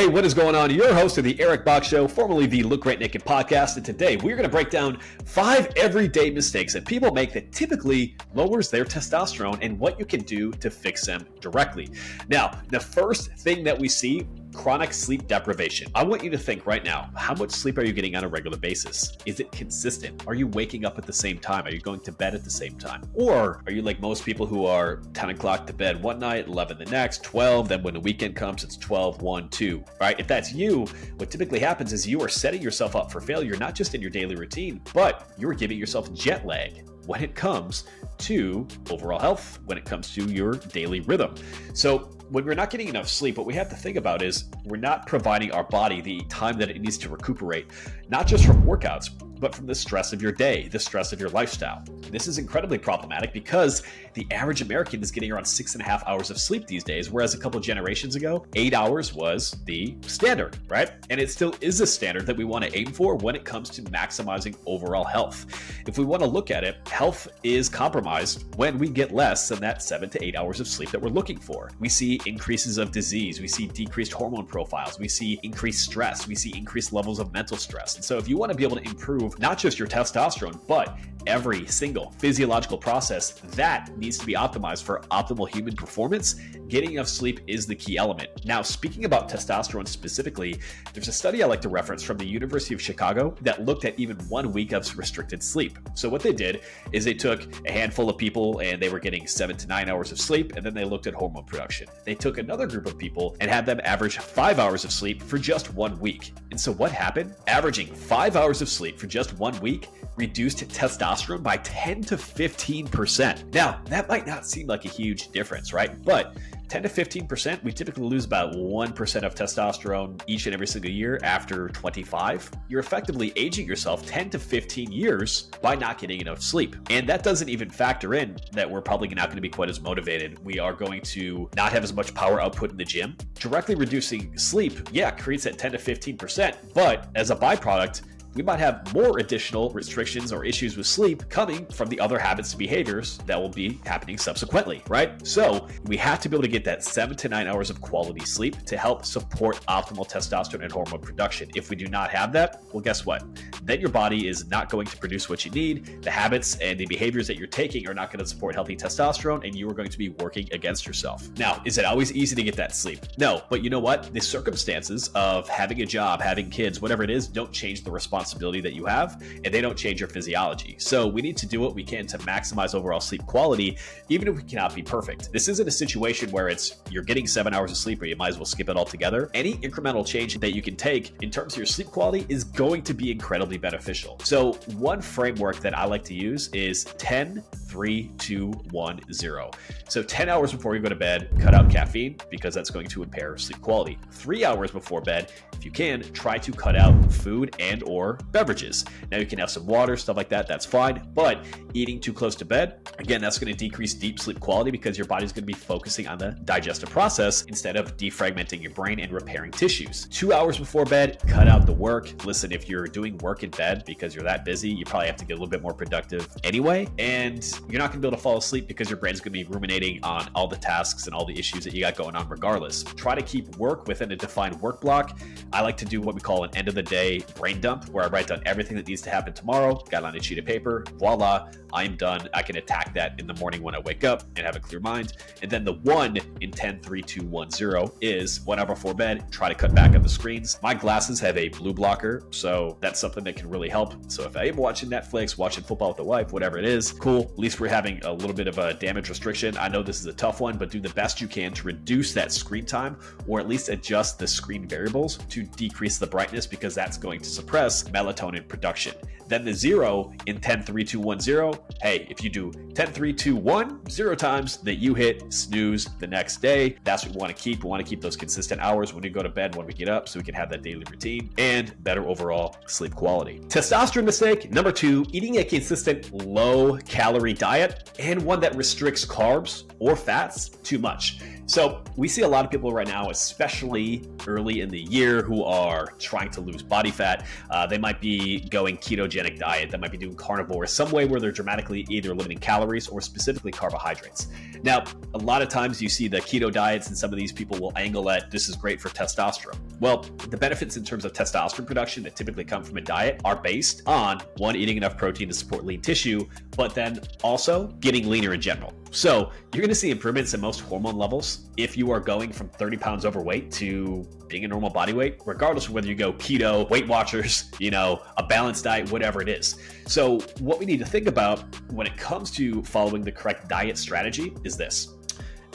Hey, what is going on? Your host of the Eric Bach Show, formerly the Look Great Naked podcast, and today we're going to break down 5 everyday mistakes that people make that typically lowers their testosterone and what you can do to fix them directly. Now, the first thing that we see, chronic sleep deprivation. I want you to think right now, how much sleep are you getting on a regular basis? Is it consistent? Are you waking up at the same time? Are you going to bed at the same time? Or are you like most people who are 10 o'clock to bed one night, 11 the next, 12, then when the weekend comes, it's 12, 1, 2, right? If that's you, what typically happens is you are setting yourself up for failure, not just in your daily routine, but you're giving yourself jet lag when it comes to overall health, when it comes to your daily rhythm. So when we're not getting enough sleep, what we have to think about is we're not providing our body the time that it needs to recuperate, not just from workouts, but from the stress of your day, the stress of your lifestyle. This is incredibly problematic because the average American is getting around 6.5 hours of sleep these days, whereas a couple generations ago, 8 hours was the standard, right? And it still is a standard that we want to aim for when it comes to maximizing overall health. If we want to look at it, health is compromised when we get less than that 7 to 8 hours of sleep that we're looking for. We see increases of disease, we see decreased hormone profiles, we see increased stress, we see increased levels of mental stress. And so if you want to be able to improve not just your testosterone, but every single physiological process that needs to be optimized for optimal human performance, getting enough sleep is the key element. Now, speaking about testosterone specifically, there's a study I like to reference from the University of Chicago that looked at even 1 week of restricted sleep. So what they did is they took a handful of people and they were getting 7 to 9 hours of sleep, and then they looked at hormone production. They took another group of people and had them average 5 hours of sleep for just 1 week. And so what happened? Averaging 5 hours of sleep for just 1 week reduced testosterone by 10 to 15%. Now, that might not seem like a huge difference, right? But 10 to 15%, we typically lose about 1% of testosterone each and every single year after 25. You're effectively aging yourself 10 to 15 years by not getting enough sleep. And that doesn't even factor in that we're probably not going to be quite as motivated. We are going to not have as much power output in the gym. Directly reducing sleep, creates that 10 to 15%, but as a byproduct, we might have more additional restrictions or issues with sleep coming from the other habits and behaviors that will be happening subsequently, right? So we have to be able to get that 7 to 9 hours of quality sleep to help support optimal testosterone and hormone production. If we do not have that, well, guess what? Then your body is not going to produce what you need. The habits and the behaviors that you're taking are not going to support healthy testosterone, and you are going to be working against yourself. Now, is it always easy to get that sleep? No, but you know what? The circumstances of having a job, having kids, whatever it is, don't change the responsibility that you have, and they don't change your physiology. So we need to do what we can to maximize overall sleep quality, even if we cannot be perfect. This isn't a situation where you're getting 7 hours of sleep or you might as well skip it altogether. Any incremental change that you can take in terms of your sleep quality is going to be incredibly beneficial. So one framework that I like to use is 10, 3, 2, 1, 0. So 10 hours before you go to bed, cut out caffeine because that's going to impair sleep quality. 3 hours before bed, if you can, try to cut out food and or beverages. Now you can have some water, stuff like that, that's fine, but eating too close to bed, again, that's going to decrease deep sleep quality because your body's going to be focusing on the digestive process instead of defragmenting your brain and repairing tissues. 2 hours before bed, cut out the work. Listen, if you're doing work in bed because you're that busy, you probably have to get a little bit more productive anyway, and you're not going to be able to fall asleep because your brain's going to be ruminating on all the tasks and all the issues that you got going on regardless. Try to keep work within a defined work block. I like to do what we call an end of the day brain dump, where I write down everything that needs to happen tomorrow, got it on a sheet of paper, voila, I'm done. I can attack that in the morning when I wake up and have a clear mind. And then the 1 in 10, 3, 2, 1, 0 is 1 hour before bed, try to cut back on the screens. My glasses have a blue blocker, so that's something that can really help. So if I am watching Netflix, watching football with the wife, whatever it is, cool. At least we're having a little bit of a damage restriction. I know this is a tough one, but do the best you can to reduce that screen time, or at least adjust the screen variables to decrease the brightness, because that's going to suppress melatonin production. Then the 0 in 10, 3, 2, 1, 0. Hey, if you do 10, 3, 2, 1, 0 times that you hit snooze the next day, that's what we want to keep. We want to keep those consistent hours when we go to bed, when we get up, so we can have that daily routine and better overall sleep quality. Testosterone mistake number 2, eating a consistent low calorie diet and one that restricts carbs or fats too much. So we see a lot of people right now, especially early in the year, who are trying to lose body fat. They they might be going ketogenic diet, they might be doing carnivore, some way where they're dramatically either limiting calories or specifically carbohydrates. Now, a lot of times you see the keto diets and some of these people will angle at this is great for testosterone. Well, the benefits in terms of testosterone production that typically come from a diet are based on, one, eating enough protein to support lean tissue, but then also getting leaner in general. So you're going to see improvements in most hormone levels if you are going from 30 pounds overweight to being a normal body weight, regardless of whether you go keto, Weight Watchers, a balanced diet, whatever it is. So what we need to think about when it comes to following the correct diet strategy is this.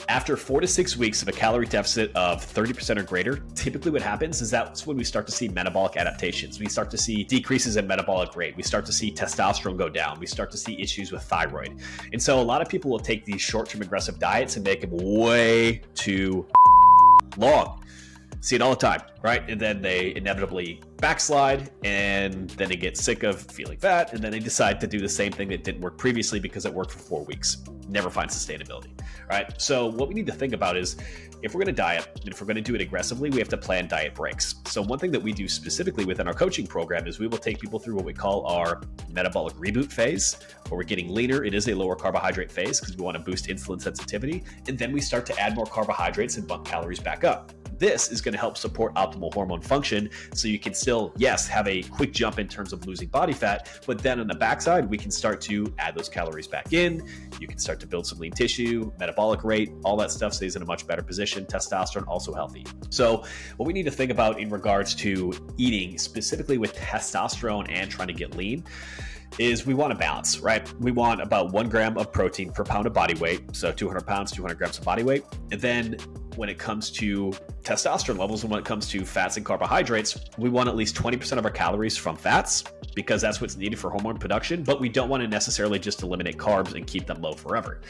After 4 to 6 weeks of a calorie deficit of 30% or greater, typically what happens is that's when we start to see metabolic adaptations. We start to see decreases in metabolic rate. We start to see testosterone go down. We start to see issues with thyroid. And so a lot of people will take these short-term aggressive diets and make them way too long. See it all the time, right? And then they inevitably backslide, and then they get sick of feeling fat, and then they decide to do the same thing that didn't work previously because it worked for 4 weeks. Never find sustainability, right? So what we need to think about is if we're going to diet, and if we're going to do it aggressively, we have to plan diet breaks. So one thing that we do specifically within our coaching program is we will take people through what we call our metabolic reboot phase, where we're getting leaner. It is a lower carbohydrate phase because we want to boost insulin sensitivity. And then we start to add more carbohydrates and bump calories back up. This is going to help support optimal hormone function so you can still, yes, have a quick jump in terms of losing body fat, but then on the backside, we can start to add those calories back in. You can start to build some lean tissue, metabolic rate, all that stuff stays in a much better position. Testosterone also healthy. So what we need to think about in regards to eating, specifically with testosterone and trying to get lean, is we want a balance, right? We want about 1 gram of protein per pound of body weight. So 200 pounds, 200 grams of body weight. And then when it comes to testosterone levels and when it comes to fats and carbohydrates, we want at least 20% of our calories from fats because that's what's needed for hormone production, but we don't want to necessarily just eliminate carbs and keep them low forever.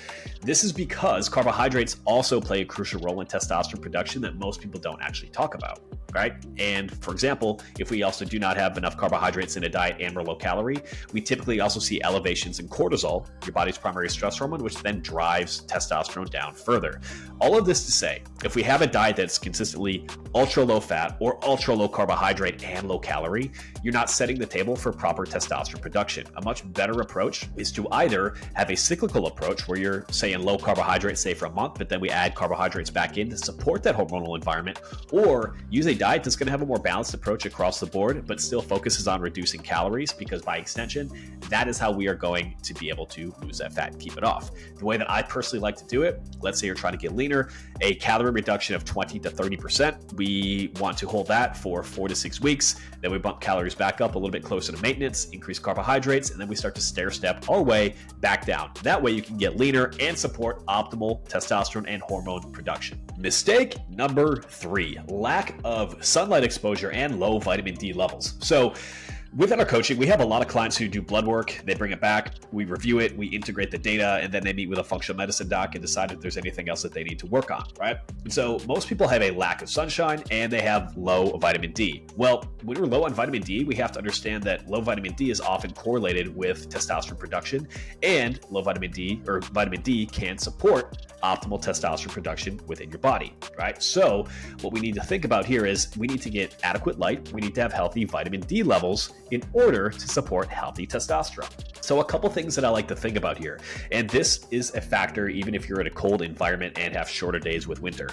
This is because carbohydrates also play a crucial role in testosterone production that most people don't actually talk about, right? And for example, if we also do not have enough carbohydrates in a diet and we're low calorie, we typically also see elevations in cortisol, your body's primary stress hormone, which then drives testosterone down further. All of this to say, if we have a diet that's consistently ultra low fat or ultra low carbohydrate and low calorie, you're not setting the table for proper testosterone production. A much better approach is to either have a cyclical approach where you're saying low carbohydrates, say for a month, but then we add carbohydrates back in to support that hormonal environment, or use a diet that's going to have a more balanced approach across the board, but still focuses on reducing calories because by extension, that is how we are going to be able to lose that fat and keep it off. The way that I personally like to do it, let's say you're trying to get leaner, a calorie reduction of 20 to 30%. We want to hold that for 4 to 6 weeks. Then we bump calories back up a little bit closer to maintenance, increase carbohydrates, and then we start to stair step our way back down. That way you can get leaner and support optimal testosterone and hormone production. Mistake number 3, lack of sunlight exposure and low vitamin D levels. So within our coaching, we have a lot of clients who do blood work. They bring it back, we review it, we integrate the data, and then they meet with a functional medicine doc and decide if there's anything else that they need to work on, right? And so most people have a lack of sunshine and they have low vitamin D. Well, when we're low on vitamin D, we have to understand that low vitamin D is often correlated with testosterone production, and low vitamin D or vitamin D can support optimal testosterone production within your body, right? So what we need to think about here is we need to get adequate light. We need to have healthy vitamin D levels in order to support healthy testosterone. So a couple things that I like to think about here, and this is a factor even if you're in a cold environment and have shorter days with winter.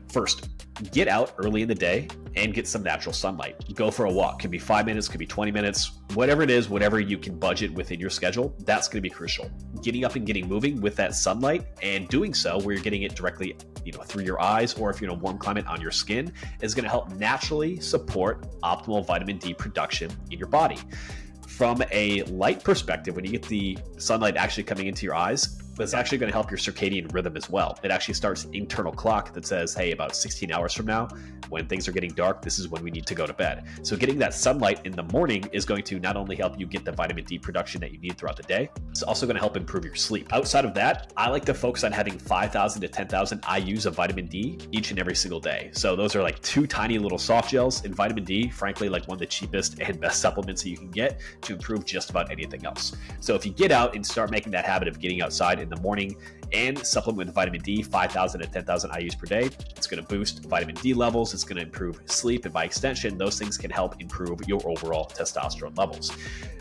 First, get out early in the day and get some natural sunlight. Go for a walk. Could be 5 minutes, could be 20 minutes, whatever it is, whatever you can budget within your schedule, that's going to be crucial. Getting up and getting moving with that sunlight and doing so where you're getting it directly, through your eyes, or if you're in a warm climate on your skin, is going to help naturally support optimal vitamin D production in your body. From a light perspective, when you get the sunlight actually coming into your eyes, it's actually going to help your circadian rhythm as well. It actually starts an internal clock that says, hey, about 16 hours from now, when things are getting dark, this is when we need to go to bed. So getting that sunlight in the morning is going to not only help you get the vitamin D production that you need throughout the day, it's also going to help improve your sleep. Outside of that, I like to focus on having 5,000 to 10,000 IUs of vitamin D each and every single day. So those are like 2 tiny little soft gels, and vitamin D, frankly, like one of the cheapest and best supplements that you can get to improve just about anything else. So if you get out and start making that habit of getting outside in the morning and supplement with vitamin D, 5,000 to 10,000 IUs per day. It's going to boost vitamin D levels. It's going to improve sleep. And by extension, those things can help improve your overall testosterone levels.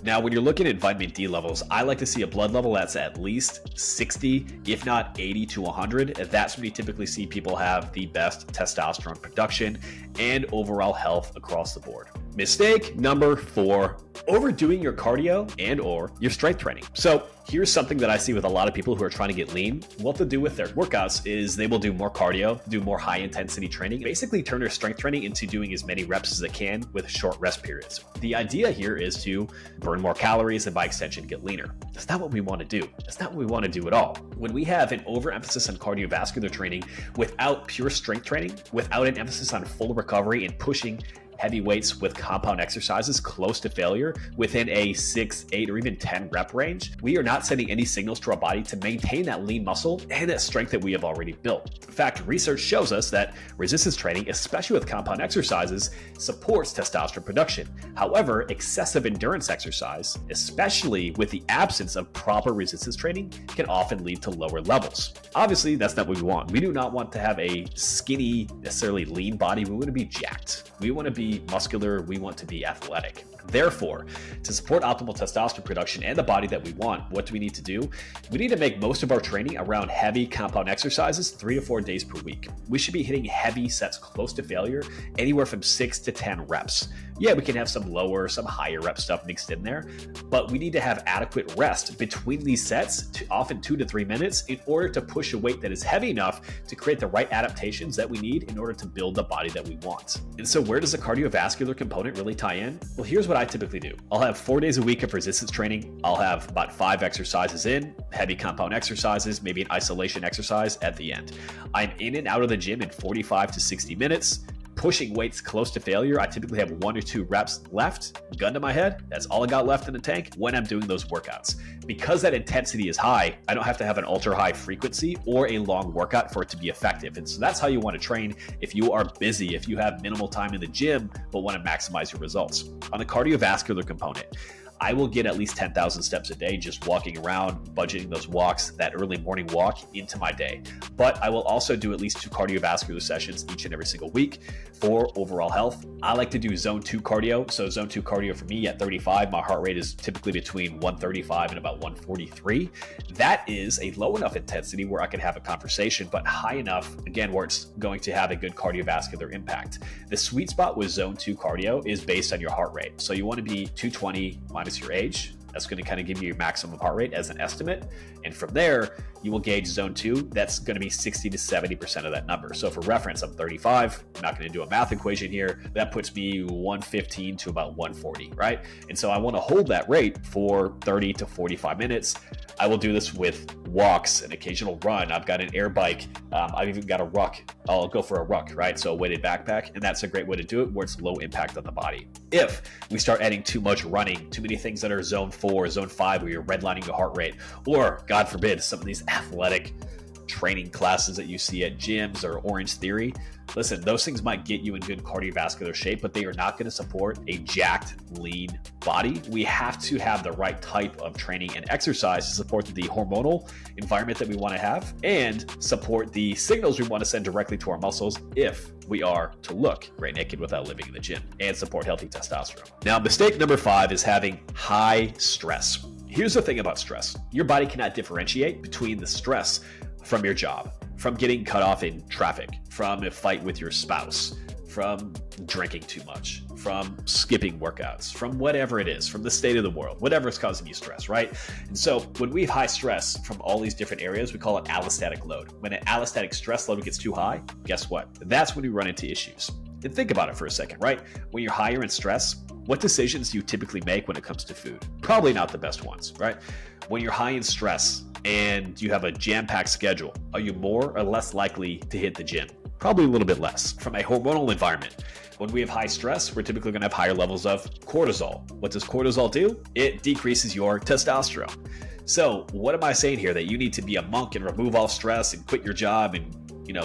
Now, when you're looking at vitamin D levels, I like to see a blood level that's at least 60, if not 80 to 100. That's when you typically see people have the best testosterone production and overall health across the board. Mistake number 4, overdoing your cardio and or your strength training. So here's something that I see with a lot of people who are trying to get lean. What they'll do with their workouts is they will do more cardio, do more high intensity training, basically turn their strength training into doing as many reps as they can with short rest periods. The idea here is to burn more calories and by extension get leaner. That's not what we want to do. That's not what we want to do at all. When we have an overemphasis on cardiovascular training without pure strength training, without an emphasis on full recovery and pushing heavy weights with compound exercises close to failure within a 6, 8, or even 10 rep range, we are not sending any signals to our body to maintain that lean muscle and that strength that we have already built. In fact, research shows us that resistance training, especially with compound exercises, supports testosterone production. However, excessive endurance exercise, especially with the absence of proper resistance training, can often lead to lower levels. Obviously, that's not what we want. We do not want to have a skinny, necessarily lean body. We want to be jacked. We want to be muscular, we want to be athletic. Therefore, to support optimal testosterone production and the body that we want, what do we need to do? We need to make most of our training around heavy compound exercises 3 to 4 days per week. We should be hitting heavy sets close to failure, anywhere from 6 to 10 reps. Yeah, we can have some lower, some higher rep stuff mixed in there, but we need to have adequate rest between these sets, often 2 to 3 minutes, in order to push a weight that is heavy enough to create the right adaptations that we need in order to build the body that we want. And so where does the cardiovascular component really tie in? Well, here's what I typically do. I'll have 4 days a week of resistance training. I'll have about 5 exercises in, heavy compound exercises, maybe an isolation exercise at the end. I'm in and out of the gym in 45 to 60 minutes. Pushing weights close to failure, I typically have 1 or 2 reps left, gun to my head. That's all I got left in the tank when I'm doing those workouts. Because that intensity is high, I don't have to have an ultra high frequency or a long workout for it to be effective. And so that's how you want to train if you are busy, if you have minimal time in the gym, but want to maximize your results. On the cardiovascular component, I will get at least 10,000 steps a day just walking around, budgeting those walks, that early morning walk into my day. But I will also do at least 2 cardiovascular sessions each and every single week for overall health. I like to do zone 2 cardio. So zone 2 cardio for me at 35, my heart rate is typically between 135 and about 143. That is a low enough intensity where I can have a conversation, but high enough, again, where it's going to have a good cardiovascular impact. The sweet spot with zone 2 cardio is based on your heart rate. So you want to be 220 minus your age. That's going to kind of give you your maximum heart rate as an estimate. And from there, you will gauge zone 2. That's going to be 60 to 70% of that number. So for reference, I'm 35. I'm not going to do a math equation here. That puts me 115 to about 140, right? And so I want to hold that rate for 30 to 45 minutes. I will do this with walks, an occasional run. I've got an air bike. I've even got a ruck. I'll go for a ruck, right? So a weighted backpack. And that's a great way to do it where it's low impact on the body. If we start adding too much running, too many things that are zone 4, zone 5, where you're redlining your heart rate, or God forbid, some of these athletic training classes that you see at gyms or Orange Theory, listen, those things might get you in good cardiovascular shape, but they are not going to support a jacked, lean body. We have to have the right type of training and exercise to support the hormonal environment that we want to have and support the signals we want to send directly to our muscles if we are to look great naked without living in the gym and support healthy testosterone. Now, mistake number 5 is having high stress. Here's the thing about stress. Your body cannot differentiate between the stress from your job, from getting cut off in traffic, from a fight with your spouse, from drinking too much, from skipping workouts, from whatever it is, from the state of the world, whatever is causing you stress, right? And so when we have high stress from all these different areas, we call it allostatic load. When an allostatic stress load gets too high, guess what? That's when we run into issues. And think about it for a second, right? When you're higher in stress, what decisions do you typically make when it comes to food? Probably not the best ones, right? When you're high in stress and you have a jam-packed schedule, are you more or less likely to hit the gym? Probably a little bit less. From a hormonal environment, when we have high stress, we're typically going to have higher levels of cortisol. What does cortisol do? It decreases your testosterone. So what am I saying here? That you need to be a monk and remove all stress and quit your job and,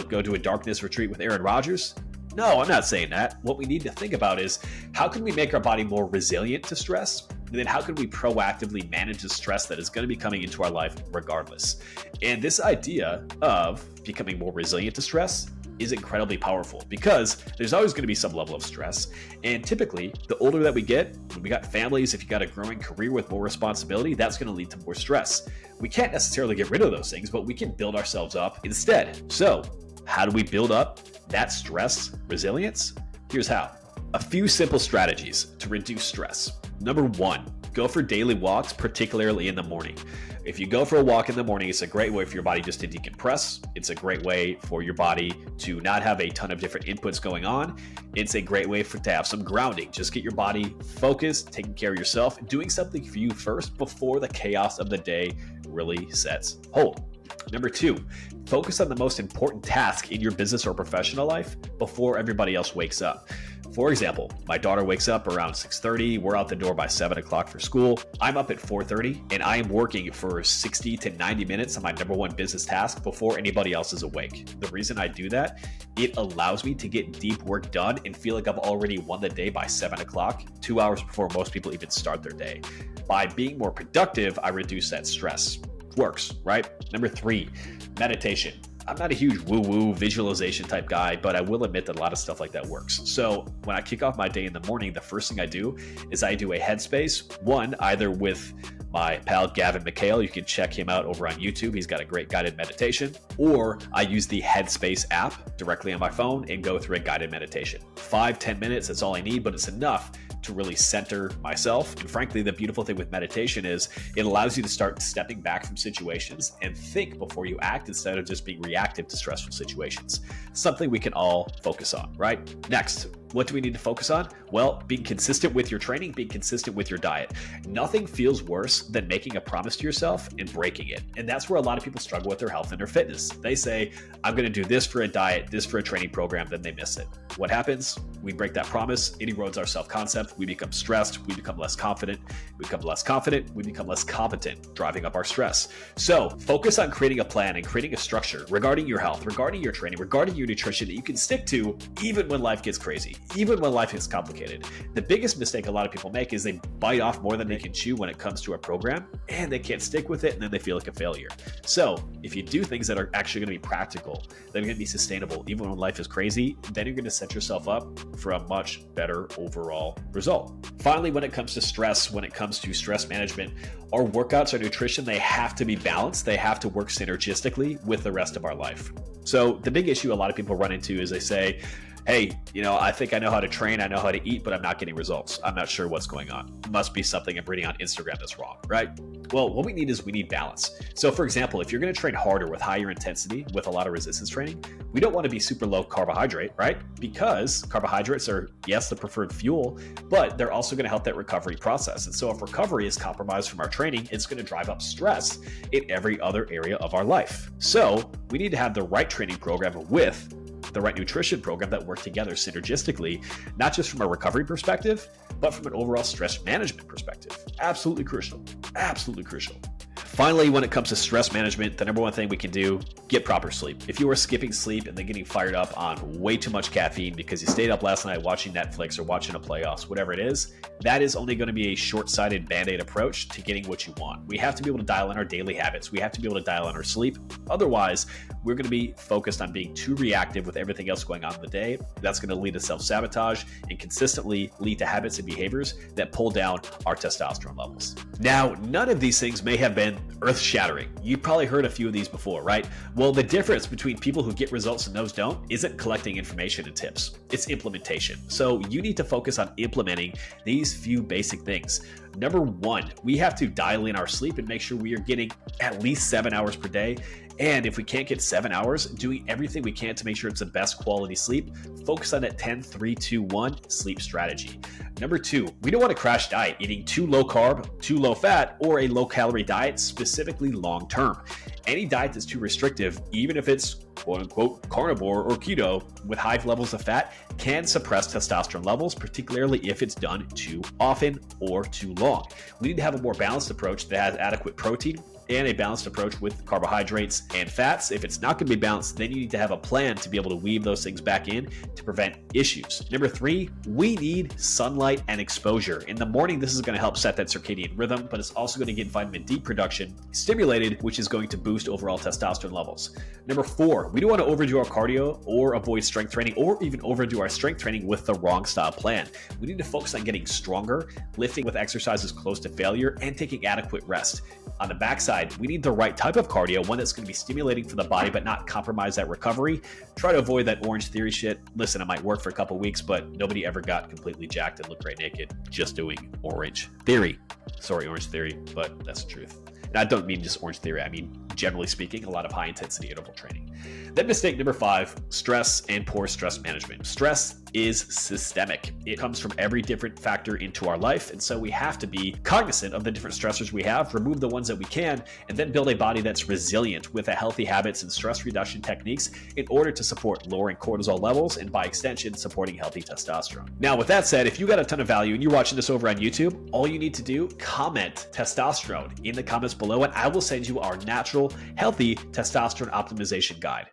go to a darkness retreat with Aaron Rodgers? No, I'm not saying that. What we need to think about is how can we make our body more resilient to stress And then how can we proactively manage the stress that is going to be coming into our life regardless? And this idea of becoming more resilient to stress is incredibly powerful because there's always going to be some level of stress. And typically, the older that we get, when we got families, if you got a growing career with more responsibility, that's going to lead to more stress. We can't necessarily get rid of those things, but we can build ourselves up instead. So how do we build up that stress resilience? Here's how. A few simple strategies to reduce stress. Number one, go for daily walks, particularly in the morning. If you go for a walk in the morning, it's a great way for your body just to decompress. It's a great way for your body to not have a ton of different inputs going on. It's a great way to have some grounding. Just get your body focused, taking care of yourself, doing something for you first before the chaos of the day really sets hold. Number two, focus on the most important task in your business or professional life before everybody else wakes up. For example, my daughter wakes up around 6:30. We're out the door by 7 o'clock for school. I'm up at 4:30 and I am working for 60 to 90 minutes on my number one business task before anybody else is awake. The reason I do that, it allows me to get deep work done and feel like I've already won the day by 7 o'clock, 2 hours before most people even start their day. By being more productive, I reduce that stress. Works, right? Number three, meditation. I'm not a huge woo-woo visualization type guy, but I will admit that a lot of stuff like that works. So when I kick off my day in the morning, the first thing I do is I do a headspace, one, either with my pal Gavin McHale. You can check him out over on YouTube. He's got a great guided meditation. Or I use the Headspace app directly on my phone and go through a guided meditation. 5-10 minutes, that's all I need, but it's enough to really center myself. And frankly, the beautiful thing with meditation is it allows you to start stepping back from situations and think before you act instead of just being reactive to stressful situations. Something we can all focus on, right? Next, what do we need to focus on? Well, being consistent with your training, being consistent with your diet. Nothing feels worse than making a promise to yourself and breaking it. And that's where a lot of people struggle with their health and their fitness. They say, I'm going to do this for a diet, this for a training program, then they miss it. What happens? We break that promise. It erodes our self-concept. We become stressed. We become less confident. We become less confident. We become less competent, driving up our stress. So focus on creating a plan and creating a structure regarding your health, regarding your training, regarding your nutrition that you can stick to even when life gets crazy, even when life gets complicated. The biggest mistake a lot of people make is they bite off more than they can chew when it comes to a program, and they can't stick with it, and then they feel like a failure. So if you do things that are actually going to be practical, that are going to be sustainable, even when life is crazy, then you're going to set yourself up for a much better overall result. Finally, when it comes to stress, when it comes to stress management, our workouts, our nutrition, they have to be balanced. They have to work synergistically with the rest of our life. So the big issue a lot of people run into is they say, hey, I think I know how to train, I know how to eat, but I'm not getting results. I'm not sure what's going on. It must be something I'm reading on Instagram that's wrong, right? Well, what we need is we need balance. So for example, if you're going to train harder with higher intensity, with a lot of resistance training, we don't want to be super low carbohydrate, right? Because carbohydrates are, yes, the preferred fuel, but they're also going to help that recovery process. And so if recovery is compromised from our training, it's going to drive up stress in every other area of our life. So we need to have the right training program with the right nutrition program that work together synergistically, not just from a recovery perspective, but from an overall stress management perspective. Absolutely crucial. Absolutely crucial. Finally, when it comes to stress management, the number one thing we can do, get proper sleep. If you are skipping sleep and then getting fired up on way too much caffeine because you stayed up last night watching Netflix or watching a playoffs, whatever it is, that is only going to be a short-sighted Band-Aid approach to getting what you want. We have to be able to dial in our daily habits. We have to be able to dial in our sleep. Otherwise, we're going to be focused on being too reactive with everything else going on in the day. That's going to lead to self-sabotage and consistently lead to habits and behaviors that pull down our testosterone levels. Now, none of these things may have been earth-shattering. You've probably heard a few of these before, right? Well, the difference between people who get results and those don't isn't collecting information and tips. It's implementation. So you need to focus on implementing these few basic things. Number one, we have to dial in our sleep and make sure we are getting at least 7 hours per day. And if we can't get 7 hours, doing everything we can to make sure it's the best quality sleep, focus on that 10-3-2-1 sleep strategy. Number two, we don't want to crash diet, eating too low carb, too low fat, or a low calorie diet, specifically long term. Any diet that's too restrictive, even if it's quote unquote carnivore or keto with high levels of fat, can suppress testosterone levels, particularly if it's done too often or too long. We need to have a more balanced approach that has adequate protein and a balanced approach with carbohydrates and fats. If it's not going to be balanced, then you need to have a plan to be able to weave those things back in to prevent issues. Number 3, we need sunlight and exposure. In the morning, this is going to help set that circadian rhythm, but it's also going to get vitamin D production stimulated, which is going to boost overall testosterone levels. Number 4, we don't want to overdo our cardio or avoid strength training or even overdo our strength training with the wrong style plan. We need to focus on getting stronger, lifting with exercises close to failure, and taking adequate rest. On the backside, we need the right type of cardio, one that's going to be stimulating for the body but not compromise that recovery. Try to avoid that Orange Theory shit. Listen, it might work for a couple weeks, but nobody ever got completely jacked and looked great naked just doing Orange Theory. Sorry, Orange Theory, but that's the truth. And I don't mean just Orange Theory. I mean, generally speaking, a lot of high-intensity interval training. Then mistake number 5, stress and poor stress management. Stress is systemic. It comes from every different factor into our life, and so we have to be cognizant of the different stressors we have, remove the ones that we can, and then build a body that's resilient with healthy habits and stress reduction techniques in order to support lowering cortisol levels and, by extension, supporting healthy testosterone. Now, with that said, if you got a ton of value and you're watching this over on YouTube, all you need to do, comment testosterone in the comments below, and I will send you our natural, healthy testosterone optimization guide.